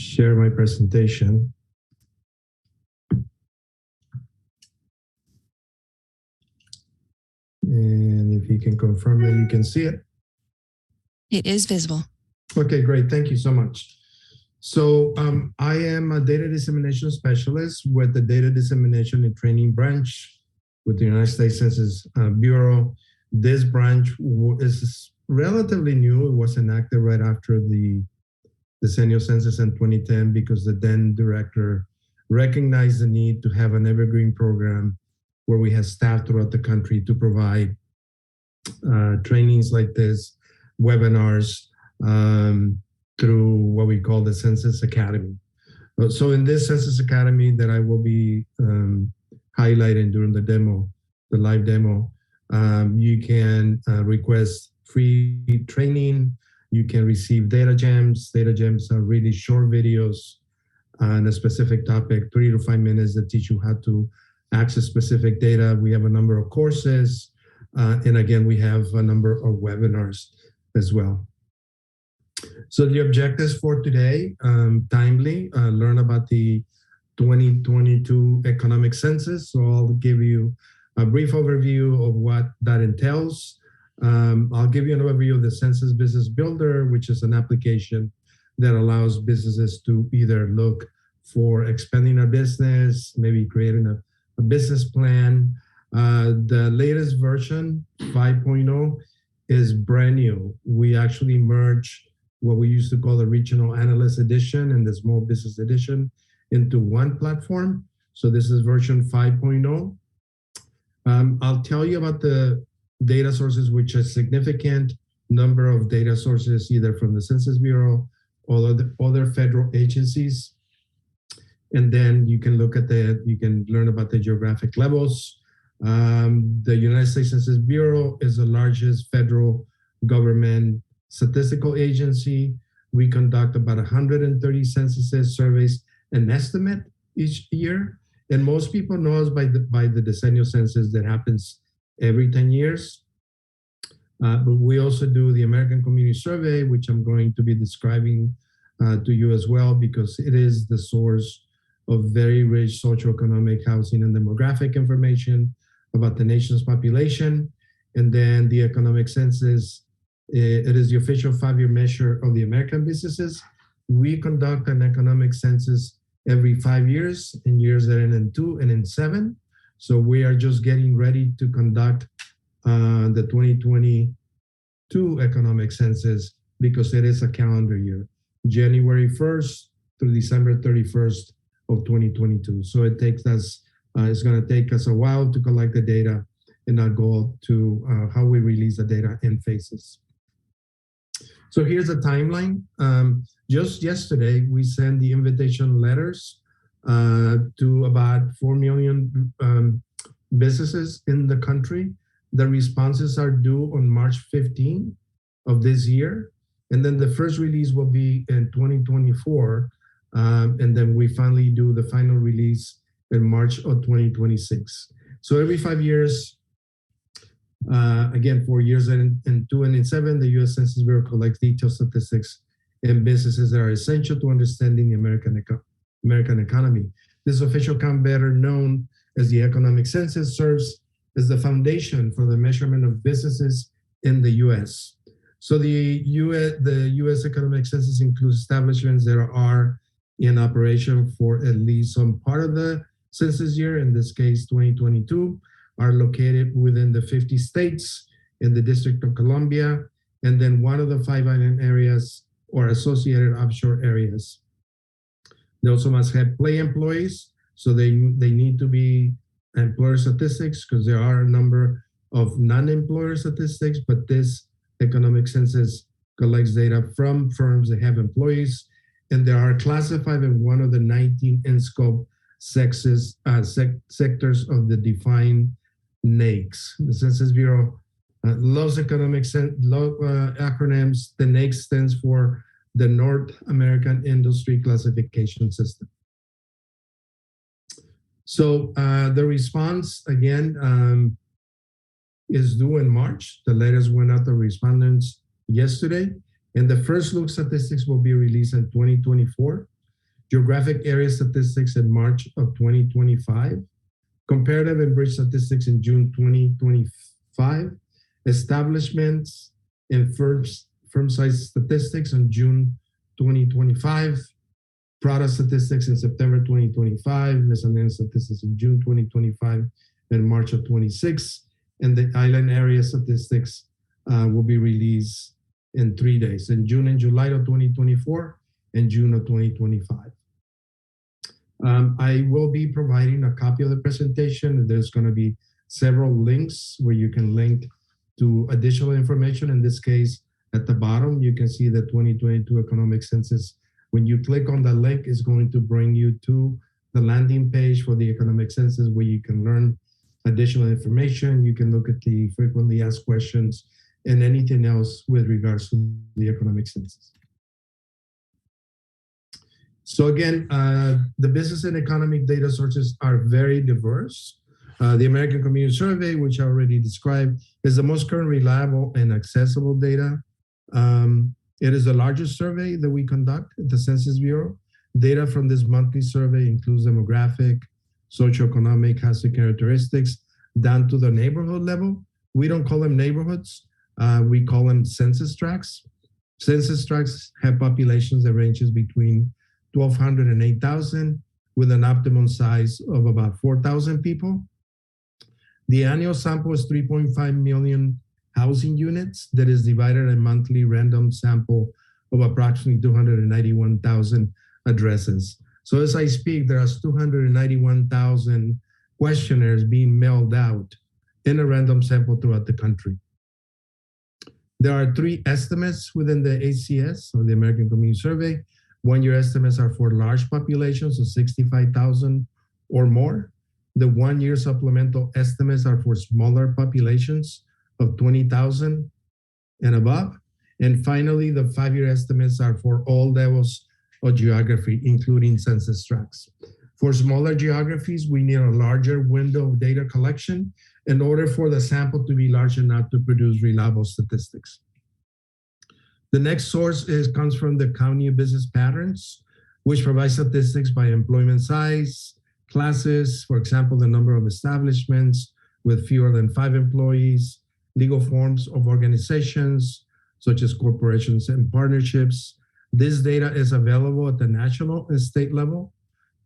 share my presentation. And if you can confirm that you can see it. It is visible. Okay, great. Thank you so much. So I am a data dissemination specialist with the Data Dissemination and Training Branch with the United States Census Bureau. This branch is relatively new. It was enacted right after the decennial census in 2010 because the then director recognized the need to have an evergreen program where we have staff throughout the country to provide trainings like this, webinars, through what we call the Census Academy. So in this Census Academy that I will be highlighting during the demo, the live demo, you can request free training. You can receive data gems. Data gems are really short videos on a specific topic, 3 to 5 minutes, that teach you how to access specific data. We have a number of courses. And again, we have a number of webinars as well. So the objectives for today, timely, learn about the 2022 economic census. So I'll give you a brief overview of what that entails. I'll give you an overview of the Census Business Builder, which is an application that allows businesses to either look for expanding a business, maybe creating a business plan. The latest version, 5.0, is brand new. We actually merged what we used to call the Regional Analyst Edition and the Small Business Edition into one platform. So this is version 5.0. I'll tell you about the data sources, which is a significant number of data sources, either from the Census Bureau or the other federal agencies. And then you can look at you can learn about the geographic levels. The United States Census Bureau is the largest federal government statistical agency. We conduct about 130 censuses, surveys, and estimate each year. And most people know us by the decennial census that happens every 10 years. But we also do the American Community Survey, which I'm going to be describing to you as well, because it is the source of very rich socioeconomic, housing, and demographic information about the nation's population. And then the economic census, it is the official 5-year measure of the American businesses. We conduct an economic census every 5 years, in years that end in 2 and in 7. So we are just getting ready to conduct the 2022 economic census because it is a calendar year, January 1st through December 31st of 2022. So it takes us, it's going to take us a while to collect the data, and I'll go to how we release the data in phases. So here's a timeline. Just yesterday, we sent the invitation letters to about 4 million businesses in the country. The responses are due on March 15 of this year. And then the first release will be in 2024. And then we finally do the final release in March of 2026. So every 5 years, again, 4 years in 2 and in 7, the U.S. Census Bureau collects detailed statistics and businesses that are essential to understanding the American economy. This official count, better known as the economic census, serves as the foundation for the measurement of businesses in the U.S. So the U.S. economic census includes establishments that are in operation for at least some part of the census year, in this case 2022, are located within the 50 states in the District of Columbia, and then one of the 5 island areas or associated offshore areas. They also must have play employees, so they need to be employer statistics because there are a number of non-employer statistics, but this economic census collects data from firms that have employees, and they are classified in one of the 19 in-scope sectors of the defined NAICS. The Census Bureau loves acronyms. The NAICS stands for the North American Industry Classification System. So the response, again, is due in March. The letters went out to respondents yesterday, and the first look statistics will be released in 2024. geographic area statistics in March of 2025, comparative and bridge statistics in June 2025, establishments and firm size statistics in June 2025, product statistics in September 2025, miscellaneous statistics in June 2025 and March of 26, and the island area statistics will be released in 3 days, in June and July of 2024 and June of 2025. I will be providing a copy of the presentation. There's going to be several links where you can link to additional information. In this case, at the bottom, you can see the 2022 economic census. When you click on the link, it's going to bring you to the landing page for the economic census where you can learn additional information. You can look at the frequently asked questions and anything else with regards to the economic census. So again, the business and economic data sources are very diverse. The American Community Survey, which I already described, is the most current, reliable, and accessible data. It is the largest survey that we conduct at the Census Bureau. Data from this monthly survey includes demographic, socioeconomic, housing characteristics, down to the neighborhood level. We don't call them neighborhoods. We call them census tracts. Census tracts have populations that ranges between 1,200 and 8,000 with an optimum size of about 4,000 people. The annual sample is 3.5 million housing units that is divided a monthly random sample of approximately 291,000 addresses. So as I speak, there are 291,000 questionnaires being mailed out in a random sample throughout the country. There are 3 estimates within the ACS, or the American Community Survey. 1-year estimates are for large populations of 65,000 or more. The 1-year supplemental estimates are for smaller populations of 20,000 and above. And finally, the 5-year estimates are for all levels of geography, including census tracts. For smaller geographies, we need a larger window of data collection in order for the sample to be large enough to produce reliable statistics. The next source comes from the County of Business Patterns, which provides statistics by employment size, classes, for example, the number of establishments with fewer than 5 employees, legal forms of organizations, such as corporations and partnerships. This data is available at the national and state level.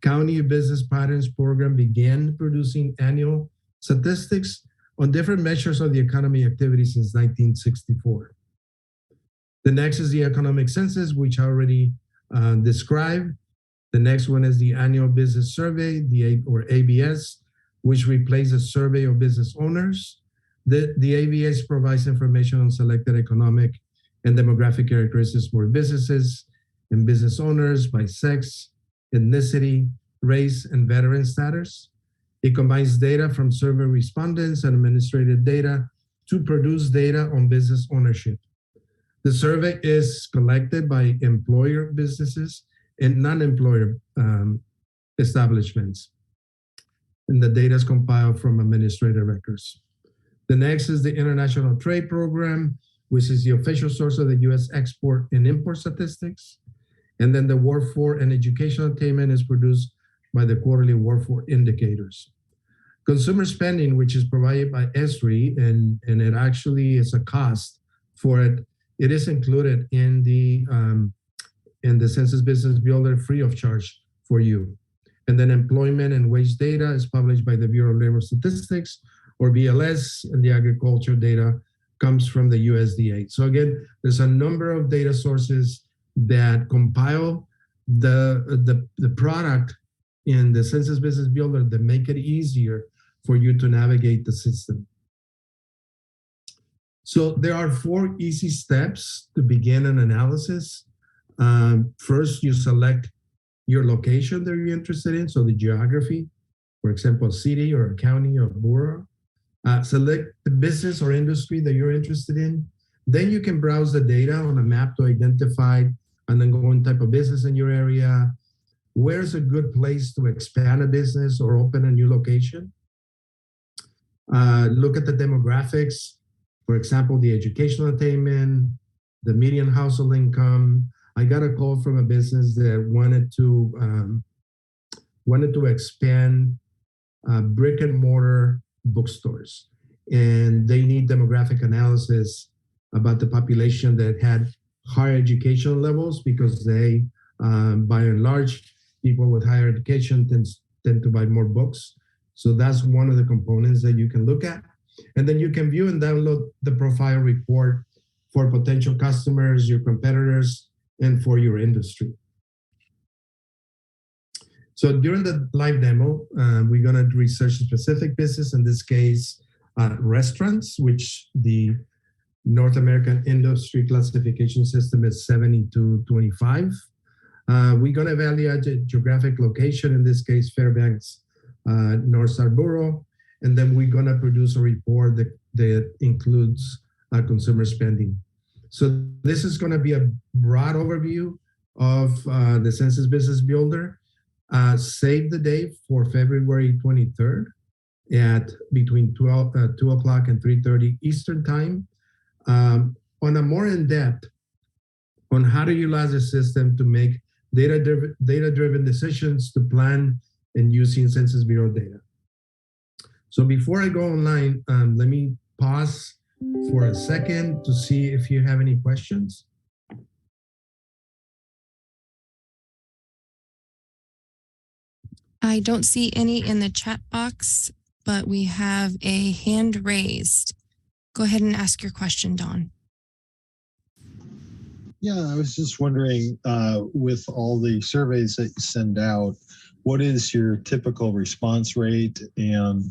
County of Business Patterns program began producing annual statistics on different measures of the economy activity since 1964. The next is the economic census, which I already described. The next one is the annual business survey, or ABS, which replaces a survey of business owners. The ABS provides information on selected economic and demographic characteristics for businesses and business owners by sex, ethnicity, race, and veteran status. It combines data from survey respondents and administrative data to produce data on business ownership. The survey is collected by employer businesses and non-employer establishments. And the data is compiled from administrative records. The next is the International Trade Program, which is the official source of the U.S. export and import statistics. And then the workforce and educational attainment is produced by the quarterly workforce indicators. Consumer spending, which is provided by ESRI, and it actually is a cost for it. It is included in the Census Business Builder free of charge for you. And then employment and wage data is published by the Bureau of Labor Statistics, or BLS, and the agriculture data comes from the USDA. So again, there's a number of data sources that compile the product in the Census Business Builder that make it easier for you to navigate the system. So there are 4 easy steps to begin an analysis. First, you select your location that you're interested in, so the geography, for example, a city or a county or a borough. Select the business or industry that you're interested in. Then you can browse the data on a map to identify an ongoing type of business in your area. Where's a good place to expand a business or open a new location? Look at the demographics, for example, the educational attainment, the median household income, I got a call from a business that wanted to expand brick and mortar bookstores, and they need demographic analysis about the population that had higher education levels because they, by and large, people with higher education tend to buy more books. So that's one of the components that you can look at. And then you can view and download the profile report for potential customers, your competitors, and for your industry. So during the live demo, we're going to research a specific business, in this case, restaurants, which the North American industry classification system is 7225. We're going to evaluate the geographic location, in this case, Fairbanks, Census Bureau, and then we're going to produce a report that includes consumer spending. So this is going to be a broad overview of the Census Business Builder. Save the date for February 23rd at between 2 o'clock and 3:30 Eastern Time. On a more in-depth on how to utilize the system to make data-driven decisions to plan and using Census Bureau data. So before I go online, let me pause for a second to see if you have any questions. I don't see any in the chat box, but we have a hand raised. Go ahead and ask your question, Don. Yeah, I was just wondering, with all the surveys that you send out, what is your typical response rate, and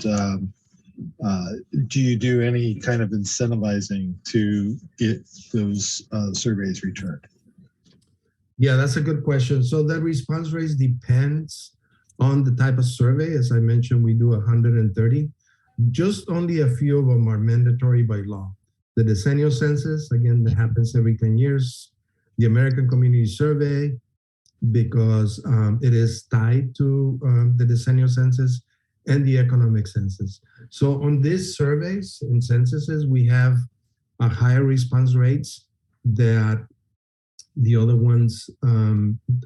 do you do any kind of incentivizing to get those surveys returned? Yeah, that's a good question. So the response rate depends on the type of survey. As I mentioned, we do 130. Just only a few of them are mandatory by law. The decennial census, again, that happens every 10 years. The American Community Survey, because it is tied to the decennial census, and the economic census. So on these surveys and censuses, we have a higher response rates that the other ones,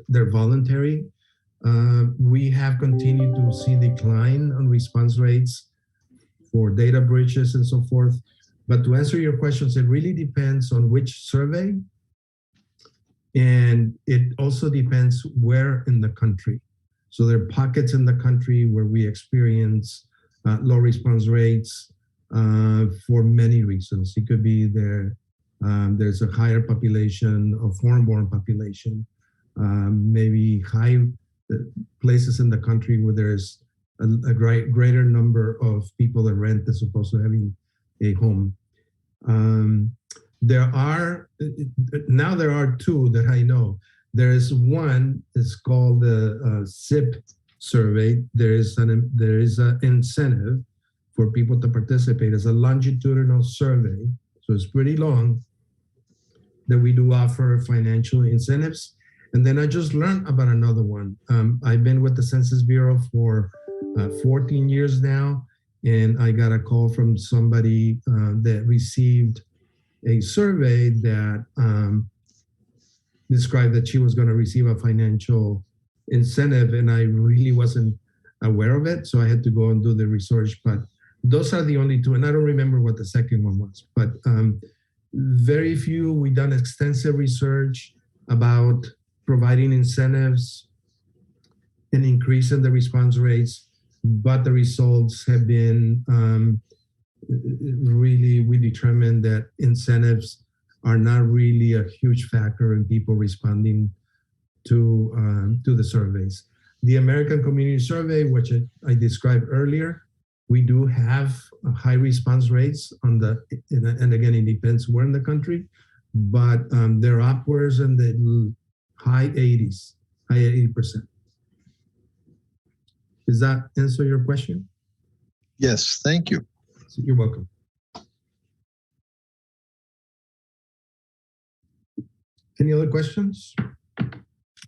they're voluntary. We have continued to see decline on response rates for data breaches and so forth. But to answer your questions, it really depends on which survey. And it also depends where in the country. So there are pockets in the country where we experience low response rates for many reasons. It could be there's a higher population of foreign-born population, maybe high places in the country where there's a greater number of people that rent as opposed to having a home. There are two that I know. There is one, it's called the SIP survey. There is an incentive for people to participate. It's a longitudinal survey, so it's pretty long, that we do offer financial incentives. And then I just learned about another one. I've been with the Census Bureau for 14 years now, and I got a call from somebody that received a survey that described that she was going to receive a financial incentive, and I really wasn't aware of it, so I had to go and do the research. But those are the only two, and I don't remember what the second one was. But very few. We've done extensive research about providing incentives and increasing the response rates, but the results have been really, we determined that incentives are not really a huge factor in people responding to the surveys. The American Community Survey, which I described earlier, we do have high response rates on and again, it depends where in the country, but they're upwards in the high 80s, high 80%. Does that answer your question? Yes, thank you. You're welcome. Any other questions?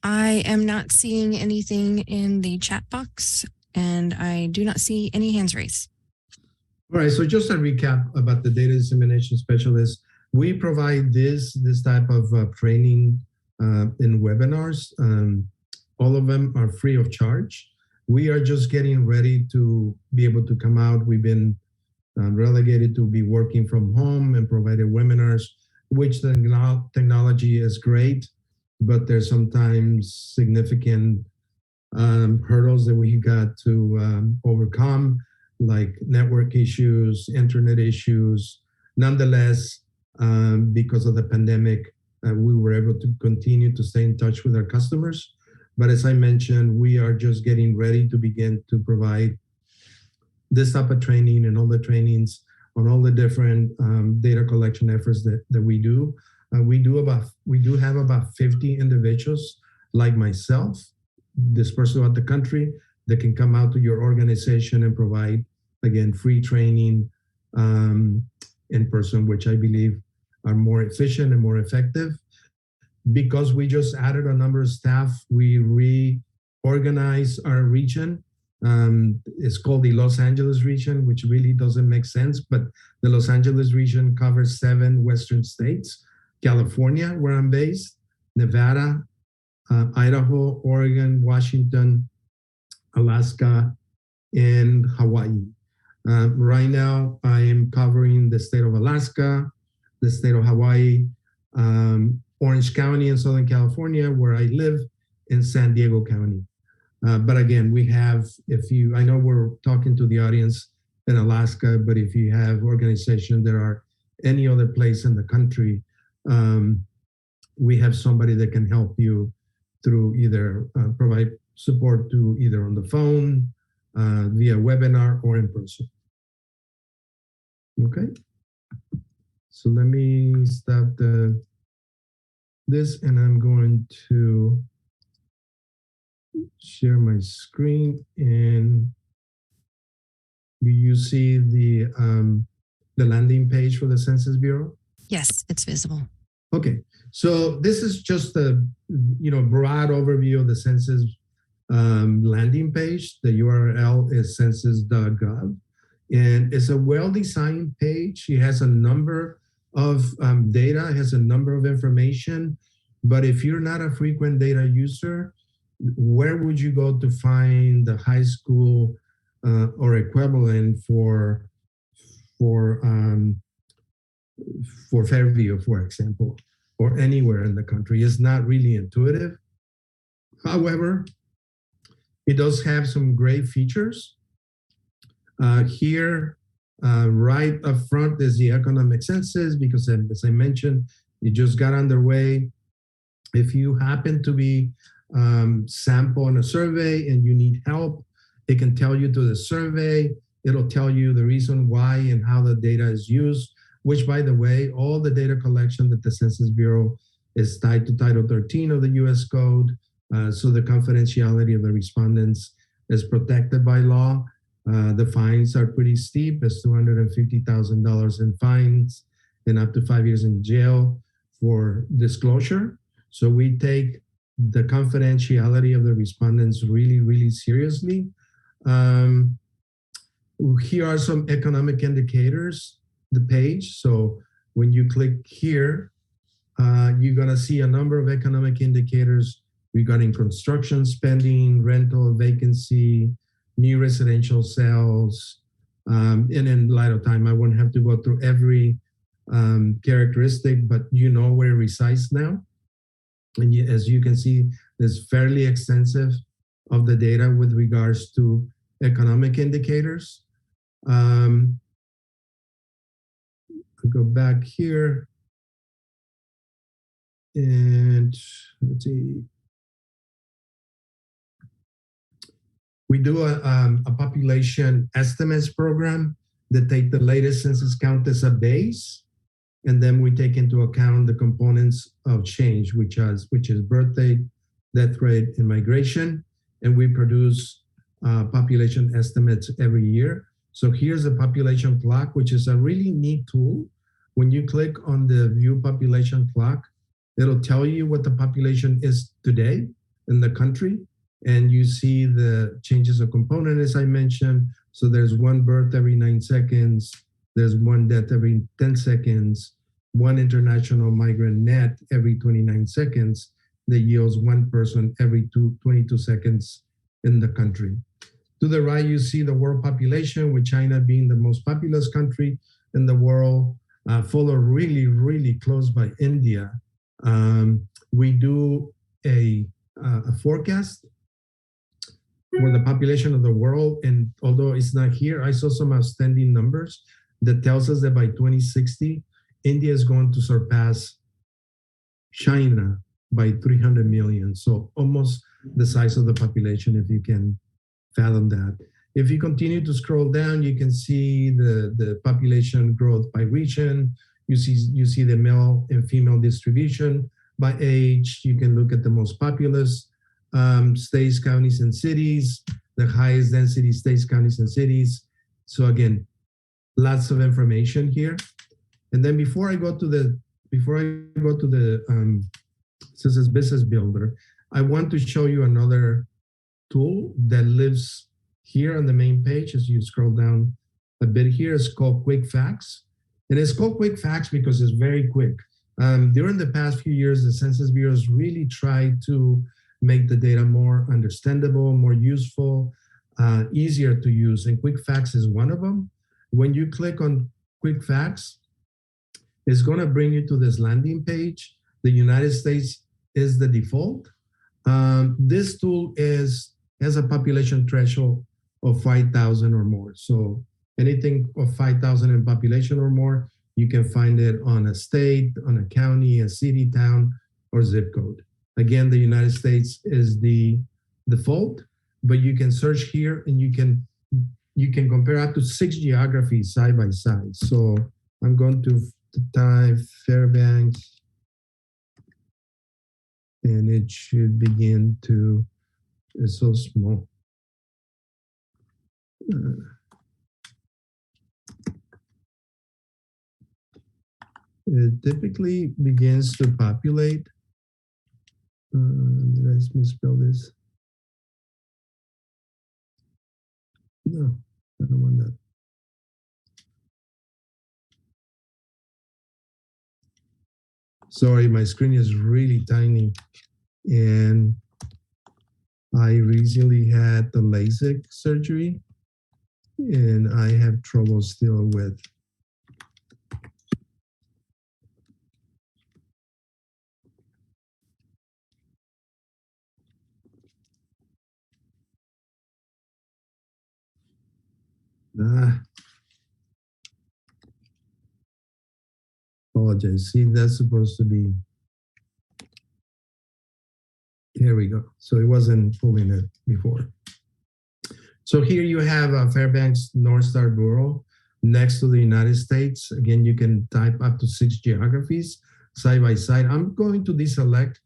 I am not seeing anything in the chat box, and I do not see any hands raised. All right, so just a recap about the data dissemination specialist. We provide this type of training in webinars. All of them are free of charge. We are just getting ready to be able to come out. We've been relegated to be working from home and provided webinars, which the technology is great, but there's sometimes significant hurdles that we got to overcome, like network issues, internet issues. Nonetheless, because of the pandemic, we were able to continue to stay in touch with our customers. But as I mentioned, we are just getting ready to begin to provide this type of training and all the trainings on all the different data collection efforts that we do. We do have about 50 individuals like myself dispersed throughout the country that can come out to your organization and provide, again, free training in person, which I believe are more efficient and more effective. Because we just added a number of staff, we reorganized our region. It's called the Los Angeles region, which really doesn't make sense, but the Los Angeles region covers 7 Western states: California, where I'm based, Nevada, Idaho, Oregon, Washington, Alaska, and Hawaii. Right now, I am covering the state of Alaska, the state of Hawaii, Orange County in Southern California, where I live, in San Diego County. But again, we have, I know we're talking to the audience in Alaska, but if you have organizations that are any other place in the country, we have somebody that can help you through either provide support to either on the phone, via webinar, or in person. Okay. So let me stop this, and I'm going to share my screen. And do you see the landing page for the Census Bureau? Yes, it's visible. Okay, so this is just a broad overview of the Census landing page. The URL is census.gov, and it's a well-designed page. It has a number of data, it has a number of information, but if you're not a frequent data user, where would you go to find the high school or equivalent for Fairview, for example, or anywhere in the country? It's not really intuitive. However, it does have some great features. Here, right up front is the economic census, because as I mentioned, it just got underway. If you happen to be sample on a survey and you need help, it can tell you to the survey. It'll tell you the reason why and how the data is used, which, by the way, all the data collection that the Census Bureau is tied to Title 13 of the U.S. Code. So the confidentiality of the respondents is protected by law. The fines are pretty steep. It's $250,000 in fines and up to 5 years in jail for disclosure. So we take the confidentiality of the respondents really, really seriously. Here are some economic indicators, the page. So when you click here, you're gonna see a number of economic indicators regarding construction spending, rental vacancy, new residential sales. And in light of time, I won't have to go through every characteristic, but you know where it resides now. And as you can see, there's fairly extensive of the data with regards to economic indicators. I'll go back here and let's see. We do a population estimates program that take the latest census count as a base, and then we take into account the components of change, which is birth date, death rate, and migration, and we produce population estimates every year. So here's a population clock, which is a really neat tool. When you click on the view population clock, it'll tell you what the population is today in the country. And you see the changes of component, as I mentioned. So there's one birth every 9 seconds. There's one death every 10 seconds, one international migrant net every 29 seconds, that yields one person every 22 seconds in the country. To the right, you see the world population, with China being the most populous country in the world, followed really, really close by India. We do a forecast for the population of the world, and although it's not here, I saw some outstanding numbers that tells us that by 2060, India is going to surpass China by 300 million. So almost the size of the population, if you can fathom that. If you continue to scroll down, you can see the population growth by region. You see the male and female distribution by age. You can look at the most populous states, counties, and cities, the highest density states, counties, and cities. So again, lots of information here. And then before I go to the Census Business Builder, I want to show you another tool that lives here on the main page. As you scroll down a bit here, it's called Quick Facts. And it's called Quick Facts because it's very quick. During the past few years, the Census Bureau has really tried to make the data more understandable, more useful, easier to use. And Quick Facts is one of them. When you click on Quick Facts, it's going to bring you to this landing page. The United States is the default. This tool has a population threshold of 5,000 or more. So anything of 5,000 in population or more, you can find it on a state, on a county, a city, town, or zip code. Again, the United States is the default, but you can search here and you can compare up to 6 geographies side by side. So I'm going to type Fairbanks, and it should begin to, it's so small. It typically begins to populate. Did I misspell this? No, I don't want that. Sorry, my screen is really tiny, and I recently had the LASIK surgery, and I have trouble still with apologize. See, that's supposed to be, here we go. So it wasn't pulling it before. So here you have Fairbanks North Star Bureau next to the United States. Again, you can type up to 6 geographies side by side. I'm going to deselect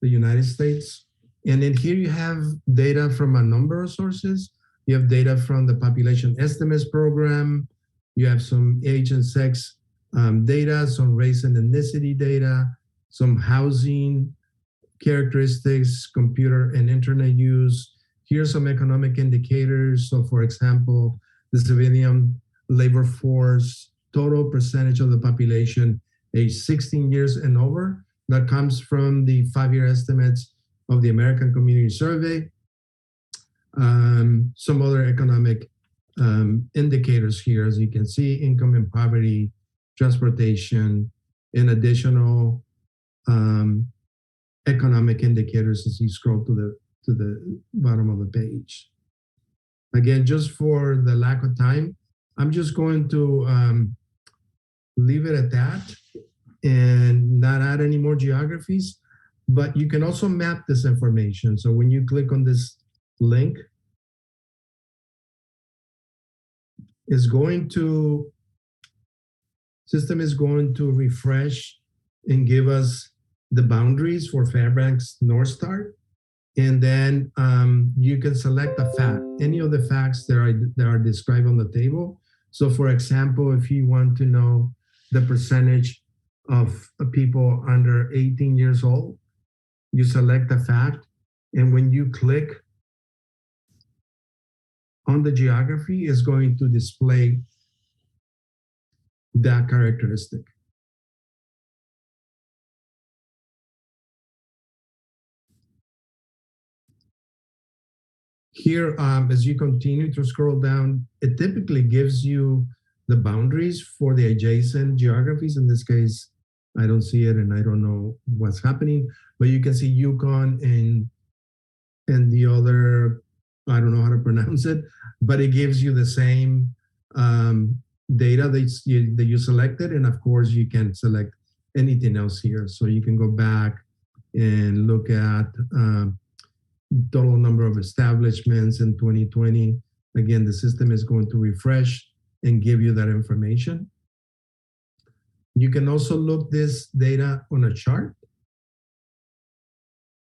the United States. And then here you have data from a number of sources. You have data from the Population Estimates Program. You have some age and sex data, some race and ethnicity data, some housing characteristics, computer and internet use. Here's some economic indicators. So for example, the civilian labor force, total percentage of the population age 16 years and over. That comes from the 5-year estimates of the American Community Survey. Some other economic indicators here, as you can see, income and poverty, transportation, and additional economic indicators as you scroll to the bottom of the page. Again, just for the lack of time, I'm just going to leave it at that and not add any more geographies, but you can also map this information. So when you click on this link, system is going to refresh and give us the boundaries for Fairbanks North Star. And then you can select a fact, any of the facts that are described on the table. So for example, if you want to know the percentage of people under 18 years old, you select a fact. And when you click on the geography, it's going to display that characteristic. Here, as you continue to scroll down, it typically gives you the boundaries for the adjacent geographies. In this case, I don't see it and I don't know what's happening, but you can see Yukon and the other, I don't know how to pronounce it, but it gives you the same data that you selected. And of course, you can select anything else here. So you can go back and look at total number of establishments in 2020. Again, the system is going to refresh and give you that information. You can also look this data on a chart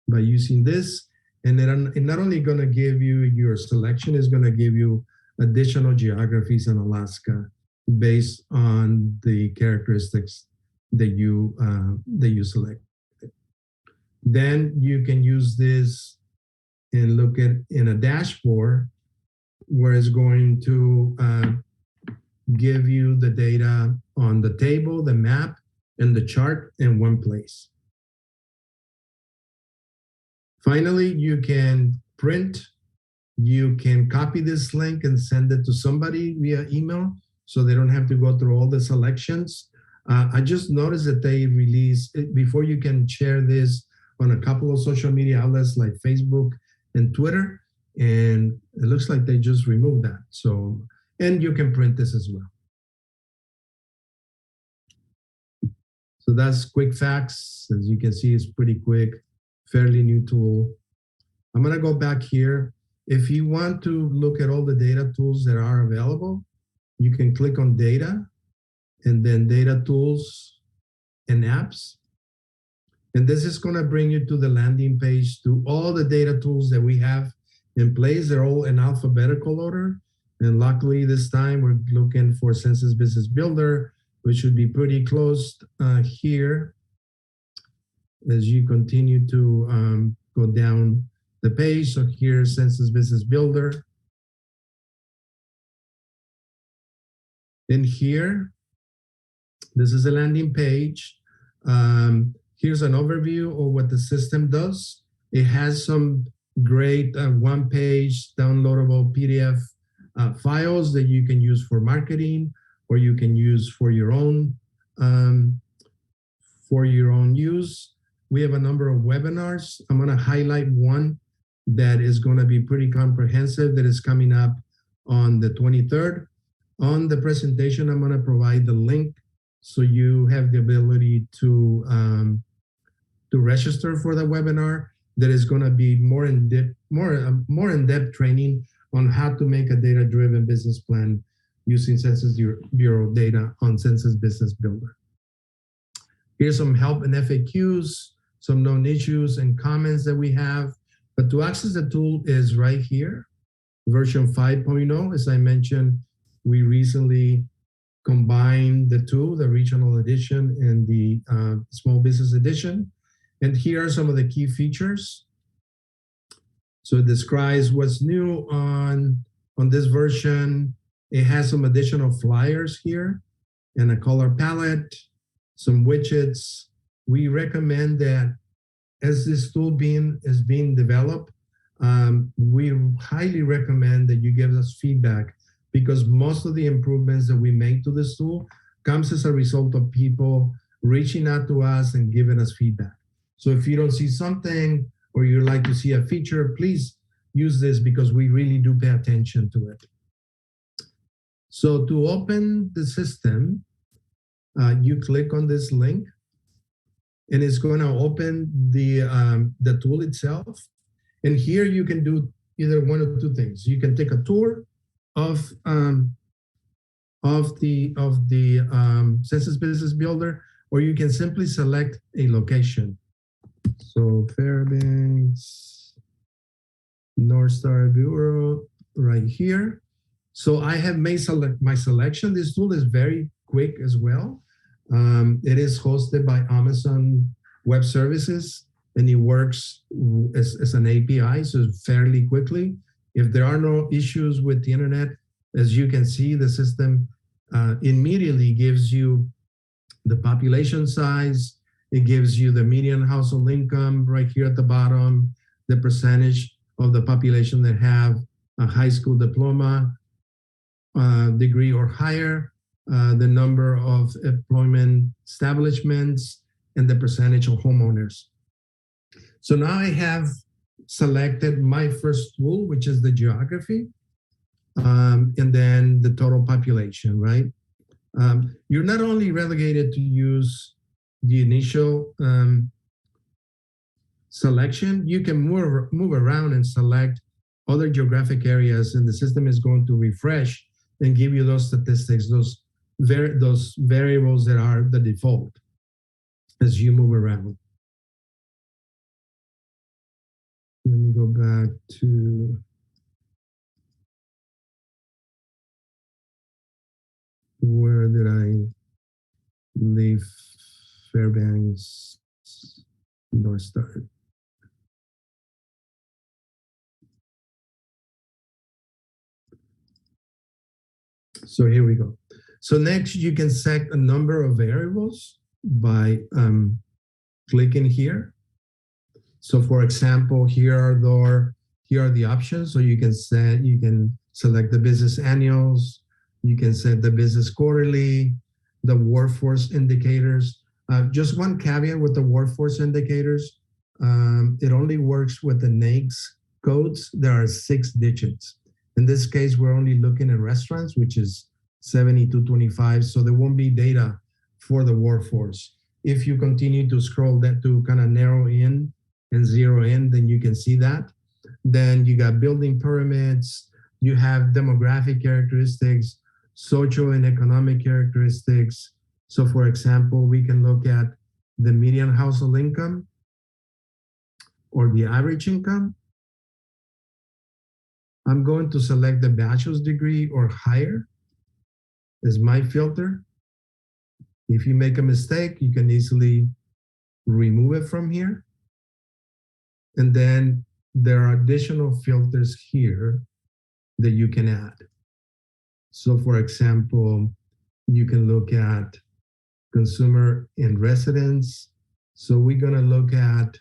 by using this. And it's not only going to give you your selection, it's going to give you additional geographies in Alaska based on the characteristics that you select. Then you can use this and look at in a dashboard where it's going to give you the data on the table, the map, and the chart in one place. Finally, you can print, you can copy this link and send it to somebody via email so they don't have to go through all the selections. I just noticed that they released, before you can share this on a couple of social media outlets like Facebook and Twitter, and it looks like they just removed that. So, and you can print this as well. So that's quick facts. As you can see, it's pretty quick, fairly new tool. I'm gonna go back here. If you want to look at all the data tools that are available, you can click on data and then data tools and apps. And this is gonna bring you to the landing page to all the data tools that we have in place. They're all in alphabetical order. And luckily this time we're looking for Census Business Builder, which should be pretty close here as you continue to go down the page. So here's Census Business Builder. In here, this is a landing page. Here's an overview of what the system does. It has some great one-page downloadable PDF files that you can use for marketing, or you can use for your own use. We have a number of webinars. I'm going to highlight one that is going to be pretty comprehensive that is coming up on the 23rd. On the presentation, I'm going to provide the link so you have the ability to register for the webinar. That is going to be more in-depth training on how to make a data-driven business plan using Census Bureau data on Census Business Builder. Here's some help and FAQs, some known issues and comments that we have. But to access the tool is right here, version 5.0. As I mentioned, we recently combined the two, the regional edition and the small business edition. And here are some of the key features. So it describes what's new on this version. It has some additional flyers here and a color palette, some widgets. We recommend that as this tool is being developed, we highly recommend that you give us feedback, because most of the improvements that we make to this tool comes as a result of people reaching out to us and giving us feedback. So if you don't see something or you'd like to see a feature, please use this, because we really do pay attention to it. So to open the system, you click on this link and it's going to open the tool itself. And here you can do either one of two things. You can take a tour of the Census Business Builder, or you can simply select a location. So Fairbanks, North Star Bureau, right here. So I have made my selection. This tool is very quick as well. It is hosted by Amazon Web Services, and it works as an API, so fairly quickly. If there are no issues with the internet, as you can see, the system immediately gives you the population size. It gives you the median household income right here at the bottom, the percentage of the population that have a high school diploma degree or higher, the number of employment establishments, and the percentage of homeowners. So now I have selected my first tool, which is the geography, and then the total population, right? You're not only relegated to use the initial selection, you can move around and select other geographic areas, and the system is going to refresh and give you those statistics, those variables that are the default as you move around. Let me go back to where did I leave Fairbanks North Star? So here we go. So next you can set a number of variables by clicking here. So for example, here are the options. So you can select the business annuals, you can set the business quarterly, the workforce indicators. Just one caveat with the workforce indicators, it only works with the NAICS codes. There are 6 digits. In this case, we're only looking at restaurants, which is 7225. So there won't be data for the workforce. If you continue to scroll that to kind of narrow in and zero in, then you can see that. Then you got building pyramids, you have demographic characteristics, social and economic characteristics. So for example, we can look at the median household income or the average income. I'm going to select the bachelor's degree or higher as my filter. If you make a mistake, you can easily remove it from here. And then there are additional filters here that you can add. So for example, you can look at consumer and residence. So we're gonna look at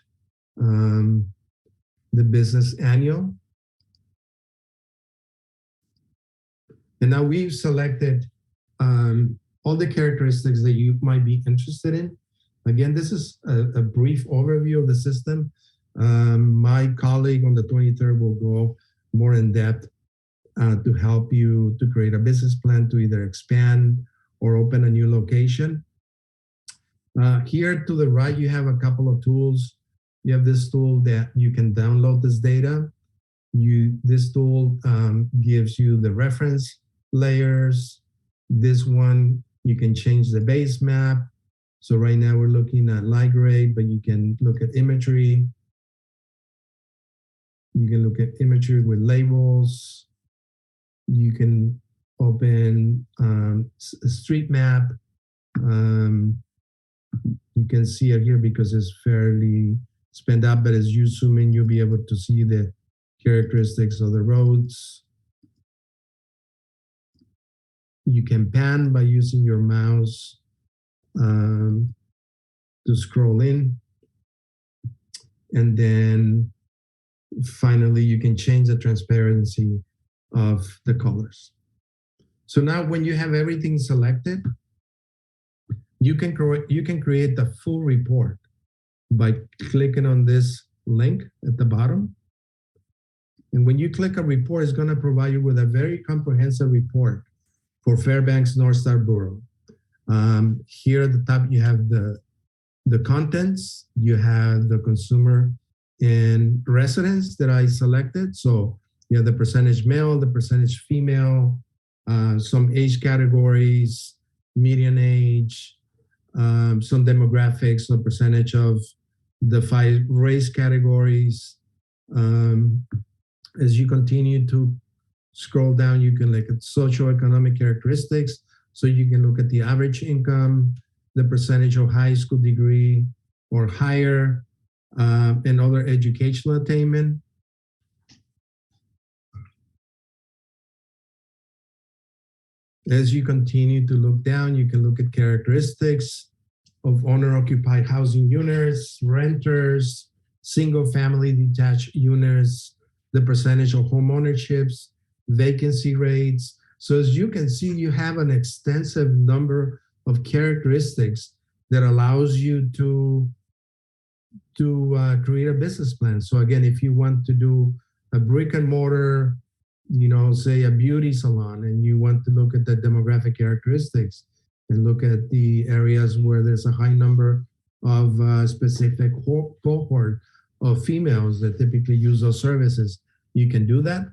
the business annual. And now we've selected all the characteristics that you might be interested in. Again, this is a brief overview of the system. My colleague on the 23rd will go more in depth to help you to create a business plan to either expand or open a new location. Here to the right, you have a couple of tools. You have this tool that you can download this data. This tool gives you the reference layers. This one, you can change the base map. So right now we're looking at light gray, but you can look at imagery. You can look at imagery with labels. You can open a street map. You can see it here because it's fairly spanned up, but as you zoom in, you'll be able to see the characteristics of the roads. You can pan by using your mouse to scroll in. And then finally, you can change the transparency of the colors. So now when you have everything selected, you can create the full report by clicking on this link at the bottom. And when you click a report, it's going to provide you with a very comprehensive report for Fairbanks North Star Bureau. Here at the top, you have the contents, you have the consumer and residents that I selected. So you have the percentage male, the percentage female, some age categories, median age, some demographics, the percentage of the 5 race categories. As you continue to scroll down, you can look at socioeconomic characteristics. So you can look at the average income, the percentage of high school degree or higher, and other educational attainment. As you continue to look down, you can look at characteristics of owner-occupied housing units, renters, single-family detached units, the percentage of home ownerships, vacancy rates. So as you can see, you have an extensive number of characteristics that allows you to create a business plan. So again, if you want to do a brick and mortar, say a beauty salon, and you want to look at the demographic characteristics and look at the areas where there's a high number of specific cohort of females that typically use those services, you can do that.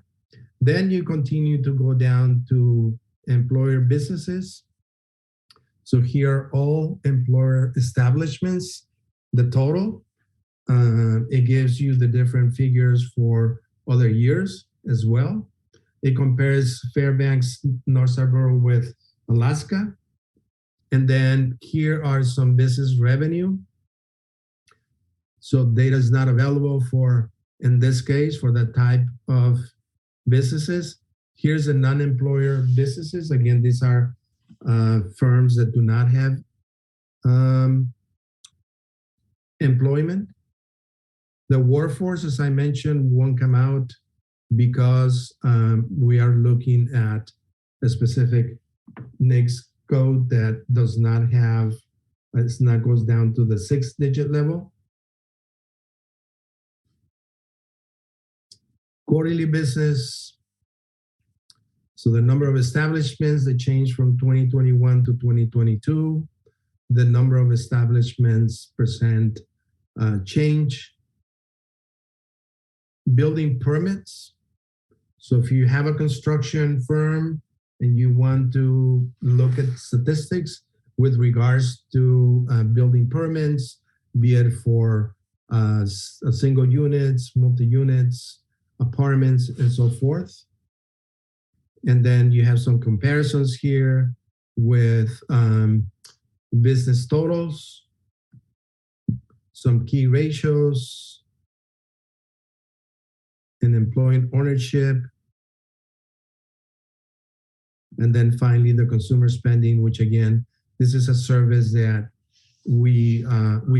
Then you continue to go down to employer businesses. So here are all employer establishments, the total. It gives you the different figures for other years as well. It compares Fairbanks, North Scarborough with Alaska. And then here are some business revenue. So data is not available for, in this case, for that type of businesses. Here's the non-employer businesses. Again, these are firms that do not have employment. The workforce, as I mentioned, won't come out because we are looking at a specific NAICS code that does not have, it's not goes down to the 6-digit level. Quarterly business. So the number of establishments that changed from 2021 to 2022, the number of establishments percent change. Building permits. So if you have a construction firm and you want to look at statistics with regards to building permits, be it for single units, multi-units, apartments, and so forth. And then you have some comparisons here with business totals, some key ratios, and employee ownership. And then finally, the consumer spending, which again, this is a service that we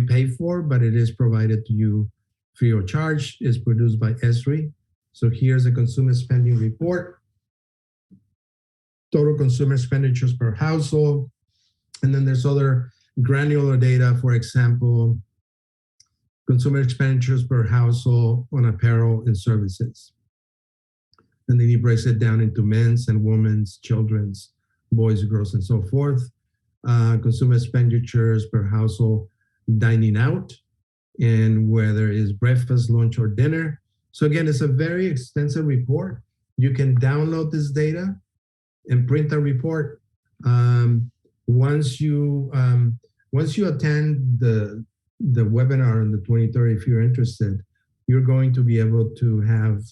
pay for, but it is provided to you free of charge. It's produced by ESRI. So here's a consumer spending report. Total consumer expenditures per household. And then there's other granular data, for example, consumer expenditures per household on apparel and services. And then he breaks it down into men's and women's, children's, boys, girls, and so forth. Consumer expenditures per household dining out, and whether it's breakfast, lunch, or dinner. So again, it's a very extensive report. You can download this data and print a report. Once you attend the webinar on the 23rd, if you're interested, you're going to be able to have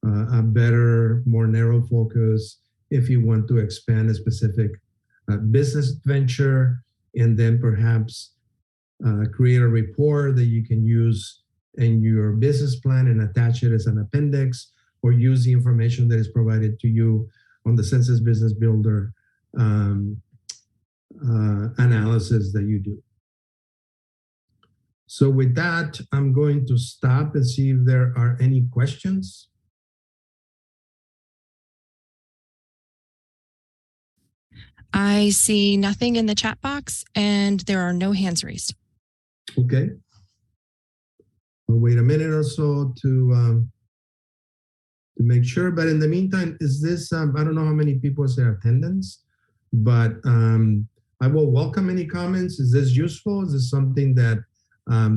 a better, more narrow focus if you want to expand a specific business venture, and then perhaps create a report that you can use in your business plan and attach it as an appendix, or use the information that is provided to you on the Census Business Builder analysis that you do. So with that, I'm going to stop and see if there are any questions. I see nothing in the chat box and there are no hands raised. Okay. I'll wait a minute or so to make sure. But in the meantime, is this, I don't know how many people say attendance, but I will welcome any comments. Is this useful? Is this something that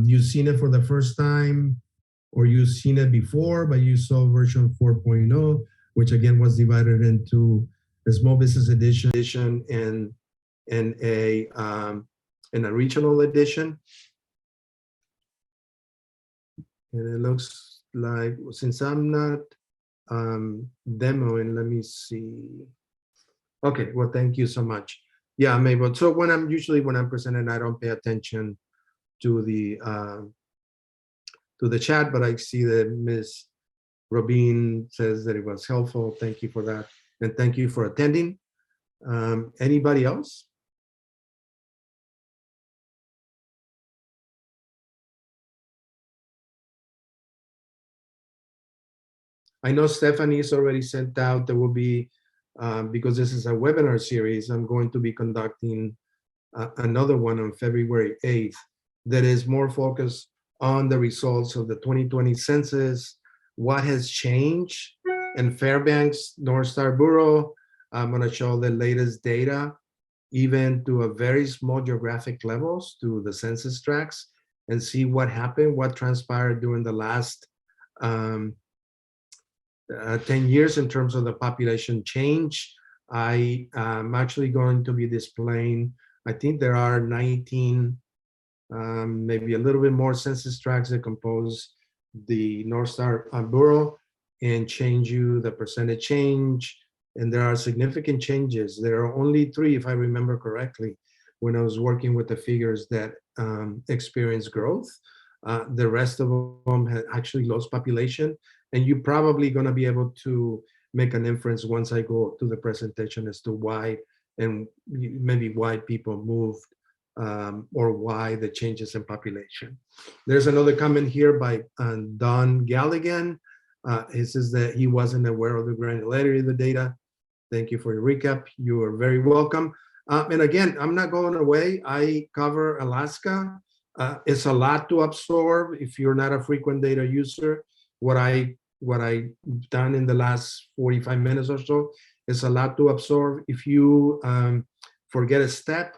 you've seen it for the first time, or you've seen it before, but you saw version 4.0, which again was divided into a small business edition and a regional edition. And it looks like, since I'm not demoing, let me see. Okay, well, thank you so much. Yeah, I'm able. So when I'm presenting, I don't pay attention to the chat, but I see that Ms. Robin says that it was helpful. Thank you for that. And thank you for attending. Anybody else? I know Stephanie's already sent out, there will be, because this is a webinar series, I'm going to be conducting another one on February 8th that is more focused on the results of the 2020 census, what has changed in Fairbanks, North Star Bureau. I'm going to show the latest data, even to a very small geographic levels to the census tracts, and see what happened, what transpired during the last 10 years in terms of the population change. I'm actually going to be displaying, I think there are 19, maybe a little bit more census tracts that compose the North Star Bureau, and change you the percentage change. And there are significant changes. There are only 3, if I remember correctly, when I was working with the figures that experienced growth. The rest of them had actually lost population. And you're probably going to be able to make an inference once I go to the presentation as to why, and maybe why people moved, or why the changes in population. There's another comment here by Don Galligan. He says that he wasn't aware of the granularity of the data. Thank you for your recap. You are very welcome. And again, I'm not going away. I cover Alaska. It's a lot to absorb if you're not a frequent data user. What I've done in the last 45 minutes or so is a lot to absorb. If you forget a step,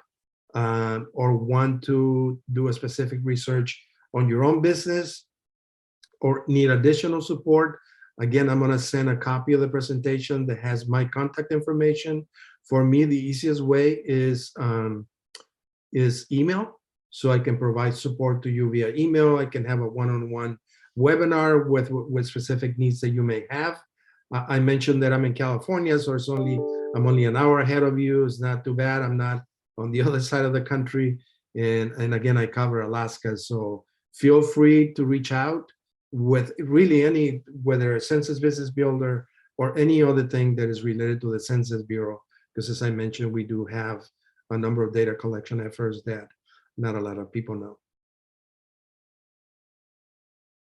or want to do a specific research on your own business, or need additional support, again, I'm going to send a copy of the presentation that has my contact information. For me, the easiest way is email, so I can provide support to you via email. I can have a one-on-one webinar with specific needs that you may have. I mentioned that I'm in California, so I'm only an hour ahead of you. It's not too bad. I'm not on the other side of the country. And again, I cover Alaska. So feel free to reach out with really any, whether a Census Business Builder or any other thing that is related to the Census Bureau. Because as I mentioned, we do have a number of data collection efforts that not a lot of people know.